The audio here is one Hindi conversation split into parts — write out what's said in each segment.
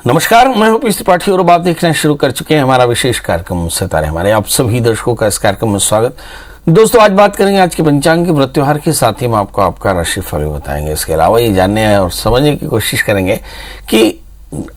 नमस्कार, मैं हूं पीएस त्रिपाठी और आप देखना शुरू कर चुके हैं हमारा विशेष कार्यक्रम सितारे। हमारे आप सभी दर्शकों का इस कार्यक्रम में स्वागत। दोस्तों, आज बात करेंगे आज के पंचांग के व्रत त्योहार के साथ ही हम आपको आपका राशिफल भी बताएंगे। इसके अलावा ये जानने और समझने की कोशिश करेंगे कि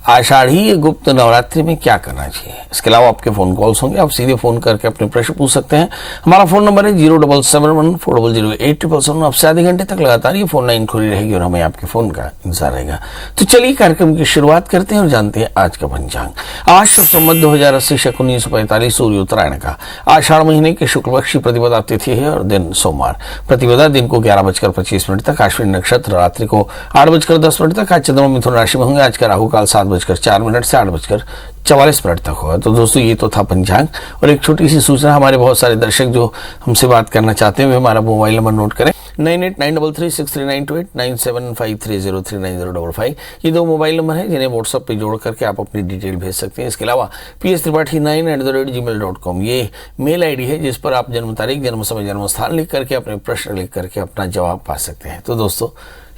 आषाढ़ी गुप्त नवरात्रि में क्या करना चाहिए। इसके अलावा आपके फोन कॉल्स होंगे, आप सीधे फोन करके अपने प्रश्न पूछ सकते हैं। हमारा फोन नंबर है 07714000877। आपसे आधे घंटे तक लगातार ये फोन लाइन खुली रहेगी और हमें आपके फोन का इंतजार रहेगा। तो चलिए कार्यक्रम की शुरुआत करते हैं और जानते हैं आज का पंचांग। आज संवत 2080 शक 1945 सूर्य उत्तरायण का आषाढ़ महीने के शुक्ल पक्ष की प्रतिपदा तिथि है और दिन सोमवार। प्रतिपदा दिन को 11:25 तक, अश्विनी नक्षत्र रात्रि को 8:10 तक। आज चंद्रमा मिथुन राशि में होंगे। आज का राहु काल 7:04 से 8:44 तक होगा। तो दोस्तों, ये तो था पंचांग। और एक छोटी सी सूचना, हमारे बहुत सारे दर्शक जो हमसे बात करना चाहते हैं वे हमारा मोबाइल नंबर नोट करें 9893363928 9753039055। ये दो मोबाइल नंबर है जिन्हें व्हाट्सएप पे जोड़ करके आप अपनी डिटेल भेज सकते हैं। इसके अलावा pstripathi9@gmail.com ये मेल आईडी है जिस पर आप जन्म तारीख, जन्म समय, जन्म स्थान लिख करके, अपने प्रश्न लिख करके अपना जवाब पा सकते हैं। तो दोस्तों,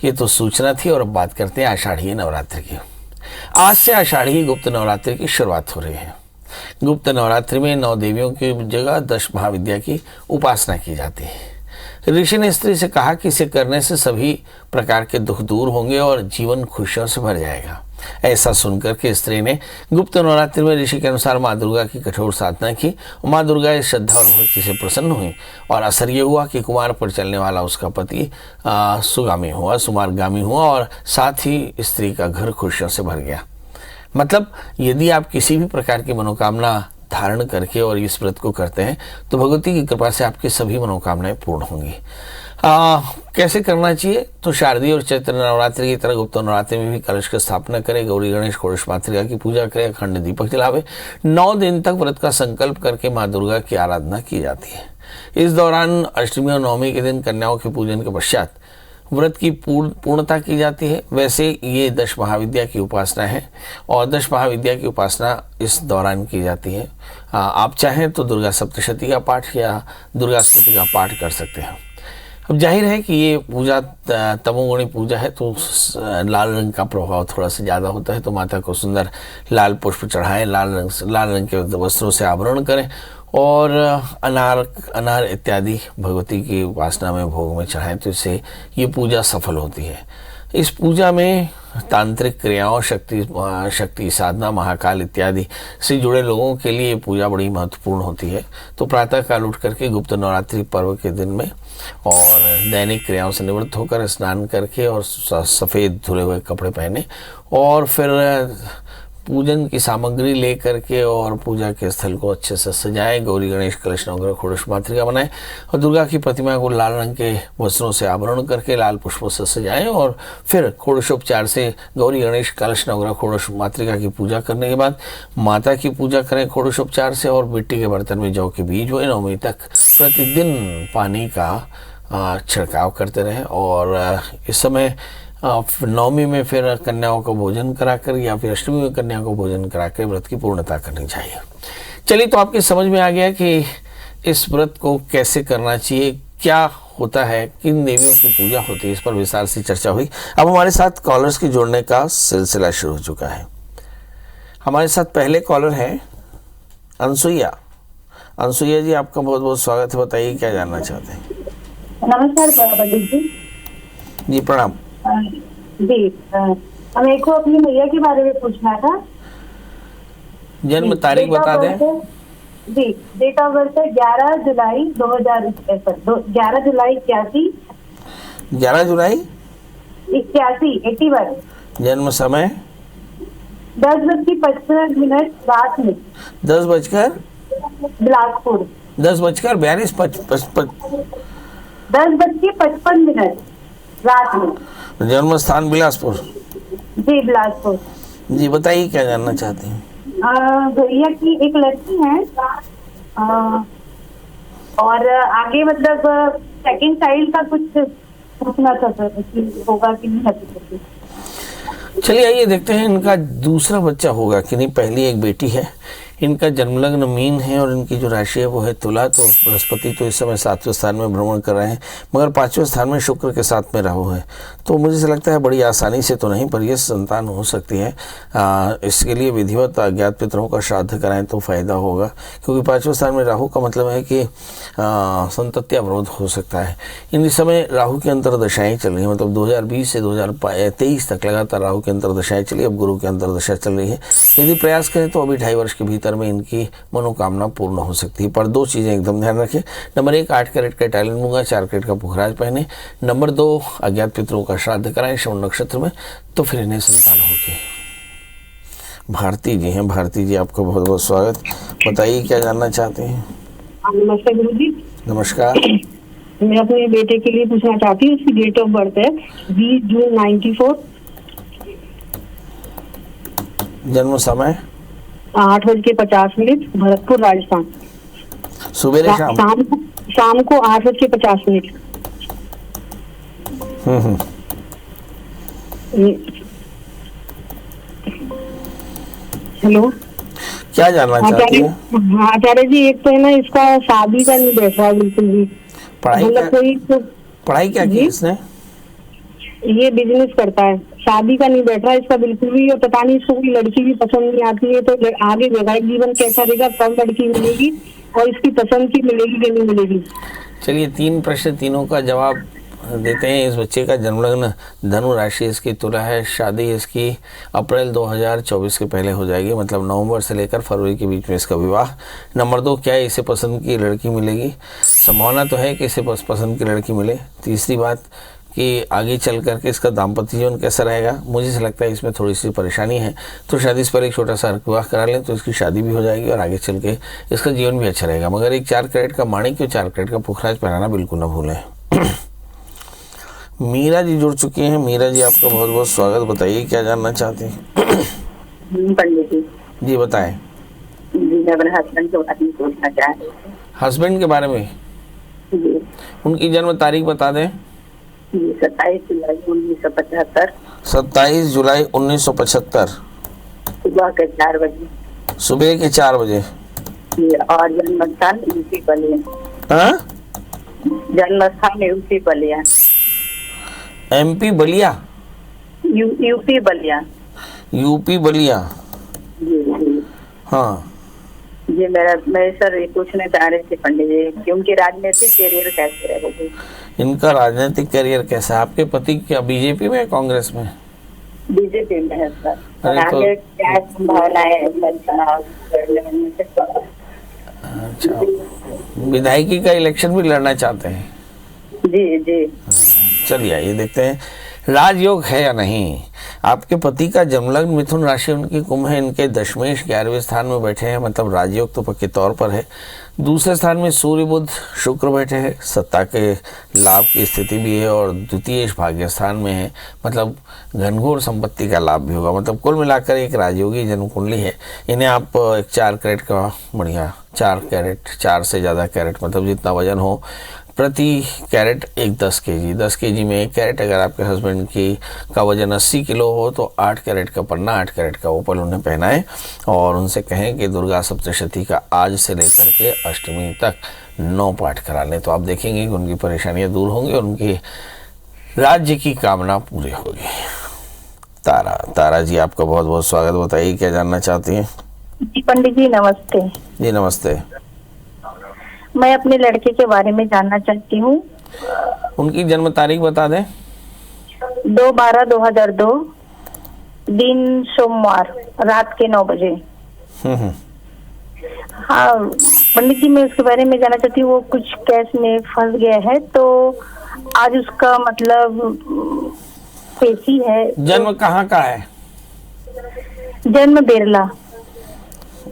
ये तो सूचना थी और अब बात करते हैं आषाढ़ी नवरात्रि की। आज से आषाढ़ी गुप्त नवरात्रि की शुरुआत हो रही है। गुप्त नवरात्रि में 9 देवियों की जगह 10 महाविद्या की उपासना की जाती है। ऋषि ने स्त्री से कहा कि इसे करने से सभी प्रकार के दुख दूर होंगे और जीवन खुशियों से भर जाएगा। ऐसा सुनकर के स्त्री ने गुप्त नवरात्रि में ऋषि के अनुसार माँ दुर्गा की कठोर साधना की। माँ दुर्गा इस श्रद्धा और भक्ति से प्रसन्न हुई और असर ये हुआ कि कुमार पर चलने वाला उसका पति सुमारगामी हुआ और साथ ही स्त्री का घर खुशियों से भर गया। मतलब, यदि आप किसी भी प्रकार की मनोकामना धारण करके और इस व्रत को करते हैं तो भगवती की कृपा से आपकी सभी मनोकामनाएं पूर्ण होंगी। कैसे करना चाहिए? तो शारदीय और चैत्र नवरात्रि की तरह गुप्त नवरात्रि में भी कलश की स्थापना करें, गौरी गणेश षोडश मातृका की पूजा करें, अखंड दीपक जलावे। 9 दिन तक व्रत का संकल्प करके माँ दुर्गा की आराधना की जाती है। इस दौरान अष्टमी और नवमी के दिन कन्याओं के पूजन के पश्चात व्रत की पूर्णता की जाती है। वैसे ये 10 महाविद्या की उपासना है और 10 महाविद्या की उपासना इस दौरान की जाती है। आप चाहें तो दुर्गा सप्तशती का पाठ या दुर्गा स्तुति का पाठ कर सकते हैं। अब जाहिर है कि ये पूजा तमोगुणी पूजा है तो लाल रंग का प्रभाव थोड़ा सा ज़्यादा होता है। तो माता को सुंदर लाल पुष्प चढ़ाएं, लाल रंग के वस्त्रों से आवरण करें और अनार इत्यादि भगवती की उपासना में भोग में चढ़ाएं तो इससे ये पूजा सफल होती है। इस पूजा में तांत्रिक क्रियाओं, शक्ति साधना, महाकाल इत्यादि से जुड़े लोगों के लिए पूजा बड़ी महत्वपूर्ण होती है। तो प्रातः काल उठ करके गुप्त नवरात्रि पर्व के दिन में और दैनिक क्रियाओं से निवृत्त होकर स्नान करके और सफ़ेद धुले हुए कपड़े पहने और फिर पूजन की सामग्री ले करके और पूजा के स्थल को अच्छे से सजाएं। गौरी गणेश कलश नवग्रह षोडश मातृका बनाएं और दुर्गा की प्रतिमा को लाल रंग के वस्त्रों से आवरण करके लाल पुष्पों से सजाएं और फिर षोडशोपचार से गौरी गणेश कलश नवग्रह षोडश मातृका की पूजा करने के बाद माता की पूजा करें षोडशोपचार से और मिट्टी के बर्तन में जौ के बीज हुए 9वीं तक प्रतिदिन पानी का छिड़काव करते रहें। और इस समय नवमी में फिर कन्याओं को भोजन कराकर या फिर अष्टमी में कन्याओं को भोजन कराकर व्रत की पूर्णता करनी चाहिए। चलिए, तो आपके समझ में आ गया कि इस व्रत को कैसे करना चाहिए, क्या होता है, किन देवियों की पूजा होती है, इस पर विस्तार से चर्चा हुई। अब हमारे साथ कॉलर्स के जोड़ने का सिलसिला शुरू हो चुका है। हमारे साथ पहले कॉलर है अनसुईया जी, आपका बहुत बहुत स्वागत है। बताइए क्या जानना चाहते हैं। नमस्कार पंडित जी। जी प्रणाम जी, मेरे को अपनी मैया के बारे में पूछना था। जन्म तारीख बता दें जी। डेट ऑफ बर्थ है 11 जुलाई 11 जुलाई 81। 11 जुलाई 81 जन्म समय 10:55 रात में। 10 बजकर बिलासपुर 10:42 10:55 रात में। जन्म स्थान बिलासपुर। जी, बिलासपुर। जी, बताइए क्या जानना चाहते हैं। भैया की एक लड़की है और आगे मतलब सेकंड चाइल्ड का कुछ पूछना था सर कि होगा कि नहीं। चलिए आइए देखते हैं इनका दूसरा बच्चा होगा कि नहीं। पहली एक बेटी है, इनका जन्मलग्न मीन है और इनकी जो राशि है वो है तुला। तो बृहस्पति तो इस समय 7वें स्थान में भ्रमण कर रहे हैं, मगर 5वें स्थान में शुक्र के साथ में राहु है। तो मुझे से लगता है बड़ी आसानी से तो नहीं, पर यह संतान हो सकती है। इसके लिए विधिवत अज्ञात पितरों का श्राद्ध कराएं तो फायदा होगा, क्योंकि 5वें स्थान में राहु का मतलब है कि संतति अवरोध हो सकता है। इन समय राहु की अंतर्दशाएं चल रही है, मतलब 2020 से 2023 तक लगातार राहु की अंतर्दशाएं चली। अब गुरु की अंतर्दशा चल रही है। यदि प्रयास करें तो अभी 2.5 वर्ष के भीतर में इनकी मनोकामना पूर्ण हो सकती है। पर 2 चीज़ें एकदम ध्यान रखें। नंबर 1, 8 कैरेट का टाइलन मूंगा, 4 कैरेट का पुखराज पहने। नंबर 2, अज्ञात पितरों का श्राद्ध कराएं श्रवण नक्षत्र में, तो फिर इन्हें संतान होगी। भारती जी हैं। भारती जी, आपका बहुत बहुत स्वागत। बताइए क्या जानना चाहते हैं। नमस्ते गुरु जी। नमस्कार। मैं अपने बेटे के लिए पूछना चाहती हूँ, उसकी डेट ऑफ बर्थ है 20 जून 94। जन्म समय 8:50 भरतपुर राजस्थान। सुबह शाम शाम को 8:50। हेलो, क्या जानना चाहती है? हाँ आचार्य जी, एक तो है ना इसका शादी का नहीं बैठ रहा बिल्कुल भी। पढ़ाई क्या की इसने? ये बिजनेस करता है, शादी का नहीं बैठ रहा इसका बिल्कुल भी। और पता नहीं इसको कोई लड़की भी पसंद नहीं आती है, तो आगे वैवाहिक जीवन कैसा रहेगा, कब लड़की मिलेगी और इसकी पसंद की मिलेगी कि नहीं मिलेगी। चलिए 3 प्रश्न, तीनों का जवाब देते हैं। इस बच्चे का जन्मलग्न धनु राशि इसकी तुला है। शादी इसकी अप्रैल 2024 के पहले हो जाएगी, मतलब नवंबर से लेकर फरवरी के बीच में इसका विवाह। नंबर 2, क्या इसे पसंद की लड़की मिलेगी? संभावना तो है कि इसे पसंद की लड़की मिले। तीसरी बात कि आगे चल करके इसका दाम्पत्य जीवन कैसा रहेगा। मुझे से लगता है इसमें थोड़ी सी परेशानी है, तो शादी से पहले एक छोटा सा विवाह करा लें तो इसकी शादी भी हो जाएगी और आगे चल के इसका जीवन भी अच्छा रहेगा। मगर एक 4 कैरेट का माणिक और 4 कैरेट का पुखराज पहनाना बिल्कुल ना भूलें। मीरा जी जुड़ चुकी हैं। मीरा जी, आपका बहुत बहुत स्वागत। बताइए क्या जानना चाहते हैं। पंडित जी बताएं। जी, मैं अपने हस्बैंड के बारे में पूछना चाह रही हूँ। हस्बैंड के बारे में? जी। उनकी जन्म तारीख बता दें। 27 जुलाई 1975। 27 जुलाई 1975 सुबह के 4 बजे। सुबह के 4 बजे। और जन्म स्थान यूपी बलिया। हाँ, जन्म स्थान UP Ballia. MP Ballia? UP Ballia. UP Ballia. जी जी। हाँ जी, मैं सर ये पूछना चाह रहे थे पंडित जी कि उनकी राजनीतिक कैरियर कैसे रहेगी। इनका राजनीतिक करियर कैसा है? आपके पति क्या बीजेपी में है, कांग्रेस में? बीजेपी में है सर। अरे तो आगे क्या संभावना है चुनाव? अच्छा, विधायकी का इलेक्शन भी लड़ना चाहते हैं? जी जी। चलिए आइए देखते हैं राजयोग है या नहीं। आपके पति का जन्मलग्न मिथुन राशि उनकी कुंभ है। इनके दशमेश 11वें स्थान में बैठे हैं, मतलब राजयोग तो पक्के तौर पर है। दूसरे स्थान में सूर्य बुध शुक्र बैठे हैं, सत्ता के लाभ की स्थिति भी है और द्वितीय भाग्य स्थान में है, मतलब घनघोर संपत्ति का लाभ भी होगा। मतलब कुल मिलाकर एक राजयोगी जन्म कुंडली है। इन्हें आप एक 4 कैरेट का बढ़िया 4 कैरेट, 4 से ज़्यादा कैरेट, मतलब जितना वजन हो प्रति कैरेट एक 10 केजी। 10 केजी में 1 कैरेट। अगर आपके हस्बैंड की का वजन 80 किलो हो तो 8 कैरेट का पन्ना, 8 कैरेट का ओपल उन्हें पहनाएं और उनसे कहें कि दुर्गा सप्तशती का आज से लेकर के अष्टमी तक 9 पाठ करा लें, तो आप देखेंगे कि उनकी परेशानियां दूर होंगी और उनकी राज्य की कामना पूरी होगी। तारा जी, आपका बहुत बहुत स्वागत। बताइए क्या जानना चाहती हैं। जी पंडित जी नमस्ते। जी नमस्ते। मैं अपने लड़के के बारे में जानना चाहती हूँ। उनकी जन्म तारीख बता दें। 2/12/2002 दिन सोमवार रात के 9 बजे। हाँ पंडित जी, मैं उसके बारे में जानना चाहती हूँ। वो कुछ केस में फंस गया है, तो आज उसका मतलब पेशी है। जन्म कहाँ का है? जन्म बेरला।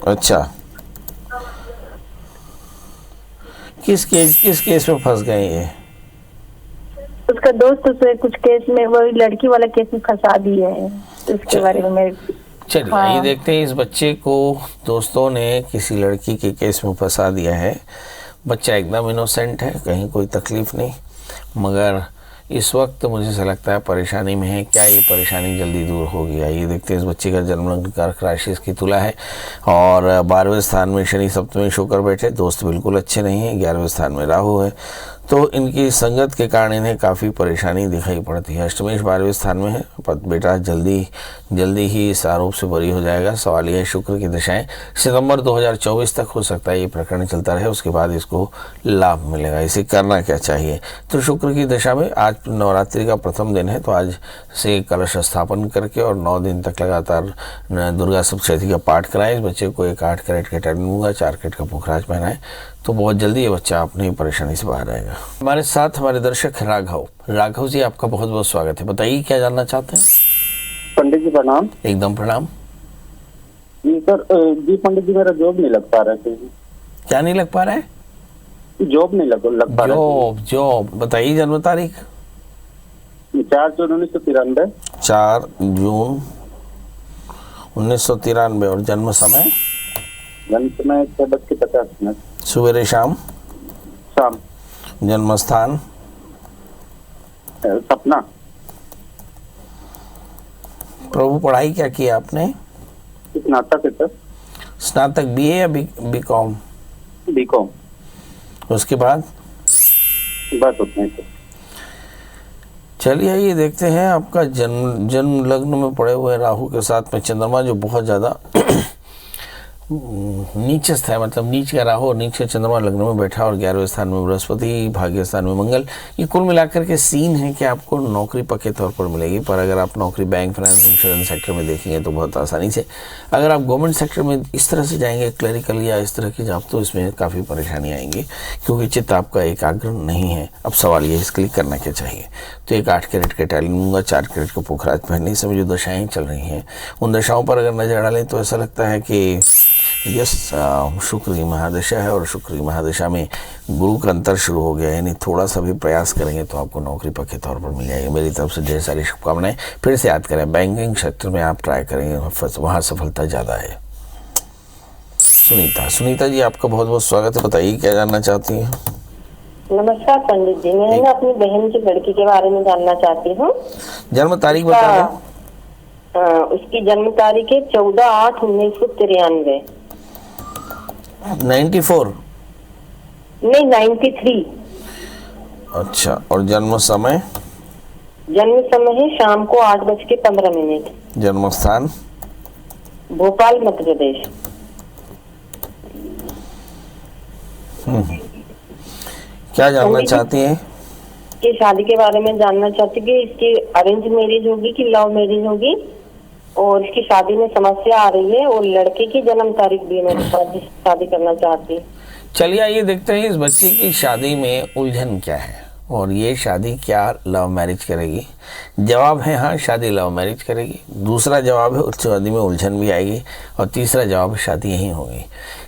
अच्छा, किस केस में फंस गए ये? उसका दोस्त उसे कुछ केस में, वही लड़की वाला केस में फंसा दिया है, तो उसके बारे में चलिए हाँ। ये देखते हैं। इस बच्चे को दोस्तों ने किसी लड़की के केस में फंसा दिया है। बच्चा एकदम इनोसेंट है, कहीं कोई तकलीफ नहीं, मगर इस वक्त मुझे ऐसा लगता है परेशानी में है। क्या ये परेशानी जल्दी दूर होगी? आइए देखते हैं। इस बच्चे का जन्म लग्न कर्क राशि इसकी तुला है और 12वें स्थान में शनि, सप्तमी शुक्र बैठे। दोस्त बिल्कुल अच्छे नहीं हैं। 11वें स्थान में राहु है, तो इनकी संगत के कारण इन्हें काफ़ी परेशानी दिखाई पड़ती है। अष्टमेश 12वें स्थान में है। बेटा जल्दी ही इस आरोप से बरी हो जाएगा। सवाल यह है, शुक्र की दशाएं सितंबर 2024 तक हो सकता है ये प्रकरण चलता रहे, उसके बाद इसको लाभ मिलेगा। इसे करना क्या चाहिए? तो शुक्र की दशा में आज नवरात्रि का प्रथम दिन है, तो आज से कलश स्थापन करके और 9 दिन तक लगातार दुर्गा सप्तशती का पाठ कराएं। इस बच्चे को एक 8 कैरेट का टाइम दूंगा, 4 कैरेट का पुखराज पहनाएं, तो बहुत जल्दी ये बच्चा अपनी परेशानी से बाहर आएगा। हमारे साथ हमारे दर्शक राघव जी, आपका बहुत बहुत स्वागत है। बताइए क्या जानना चाहते हैं? पंडित जी प्रणाम। एकदम प्रणाम जी सर। जी पंडित जी, मेरा जॉब नहीं लग पा रहा है। क्या नहीं लग पा रहा है? जॉब नहीं लग पा रहा है। जॉब बताइए। जन्म तारीख? 4 जून 1993। 4 जून 1993। और जन्म समय? जन्म समय 6:50 सवेरे शाम? शाम। जन्म स्थान? सपना। प्रभु पढ़ाई क्या किया आपने? स्नातक है सर। स्नातक बीए या बीकॉम? बीकॉम। उसके बाद? बस उतना ही सर। चलिए ये देखते हैं। आपका जन्म लग्न में पड़े हुए राहु के साथ में चंद्रमा, जो बहुत ज़्यादा नीचस्थ है, मतलब नीच का राहु और नीच का चंद्रमा लग्न में बैठा, और 11वें स्थान में बृहस्पति, भाग्य स्थान में मंगल। ये कुल मिलाकर के सीन है कि आपको नौकरी पक्के तौर पर मिलेगी। पर अगर आप नौकरी बैंक, फाइनेंस, इंश्योरेंस सेक्टर में देखेंगे तो बहुत आसानी से। अगर आप गवर्नमेंट सेक्टर में इस तरह से जाएंगे, क्लरिकल या इस तरह की जॉब, तो इसमें काफ़ी परेशानी आएंगी, क्योंकि चित्त आपका एकाग्र नहीं है। अब सवाल ये है, इसके लिए करना क्या चाहिए? तो एक 8 कैरेट का टाइम लूँगा, 4 कैरेट का पुखराज पहनने। इस समय जो दशाएँ चल रही हैं, उन दशाओं पर अगर नजर डालें तो ऐसा लगता है कि यस, शुक्र की महादशा है, और शुक्र की महादशा में गुरु का अंतर शुरू हो गया है। यानी थोड़ा सा भी प्रयास करेंगे तो आपको नौकरी पक्के तौर पर मिल जाएगी। मेरी तरफ से ढेर सारी शुभकामनाएं। फिर से याद करें, बैंकिंग सेक्टर में आप ट्राई करेंगे, वहाँ सफलता ज़्यादा है। सुनीता जी, आपका बहुत बहुत स्वागत है। बताइए क्या जानना चाहती हैं? नमस्कार पंडित जी, मैं ना अपनी बहन की लड़की के बारे में जानना चाहती हूँ। जन्म तारीख बता दें। उसकी जन्म तारीख है 14/8/1993। 94? नहीं, 93। अच्छा, और जन्म समय? जन्म समय है शाम को 8:15। जन्म स्थान? भोपाल, मध्य प्रदेश। क्या जानना चाहती हैं? की शादी के बारे में जानना चाहती कि इसकी अरेंज मैरिज होगी कि लव मैरिज होगी, और इसकी शादी में समस्या आ रही है, और लड़के की जन्म तारीख भी मैं शादी करना चाहती हूँ। चलिए आइए देखते हैं इस बच्चे की शादी में उलझन क्या है, और ये शादी क्या लव मैरिज करेगी। जवाब है हाँ, शादी लव मैरिज करेगी। दूसरा जवाब है शादी में उलझन भी आएगी, और तीसरा जवाब है शादी यहीं होगी।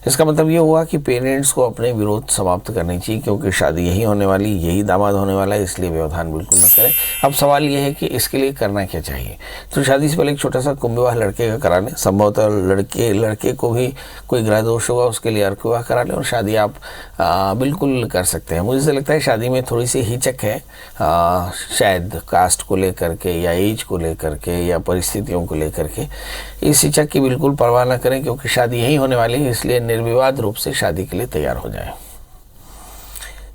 इसका मतलब ये हुआ कि पेरेंट्स को अपने विरोध समाप्त करनी चाहिए, क्योंकि शादी यही होने वाली, यही दामाद होने वाला है, इसलिए व्यवधान बिल्कुल न करें। अब सवाल ये है कि इसके लिए करना क्या चाहिए। तो शादी से पहले एक छोटा सा कुंभ विवाह लड़के का करा लें। संभवतः लड़के को भी कोई ग्रह दोष होगा, उसके लिए अर्क विवाह करा लें, और शादी आप बिल्कुल कर सकते हैं। मुझे लगता है शादी में थोड़ी सी हिचक है, शायद कास्ट को लेकर के या एज को लेकर के या परिस्थितियों को लेकर के। इस हिचक की बिल्कुल परवाह न करें, क्योंकि शादी यही होने वाली है, इसलिए निर्विवाद रूप से शादी के लिए तैयार हो जाए।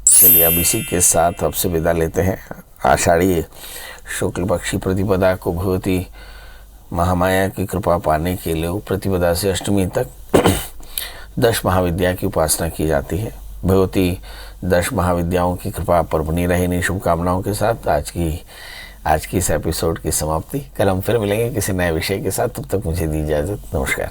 चलिए अब इसी के साथ आपसे विदा लेते हैं। आषाढ़ी शुक्ल पक्षी प्रतिपदा को भगवती महामाया की कृपा पाने के लिए प्रतिपदा से अष्टमी तक 10 महाविद्या की उपासना की जाती है। भगवती 10 महाविद्याओं की कृपा पर बनी रहे। इन्हीं शुभकामनाओं के साथ आज की इस एपिसोड की समाप्ति। कल हम फिर मिलेंगे किसी नए विषय के साथ। तब तक मुझे दी इजाजत। नमस्कार।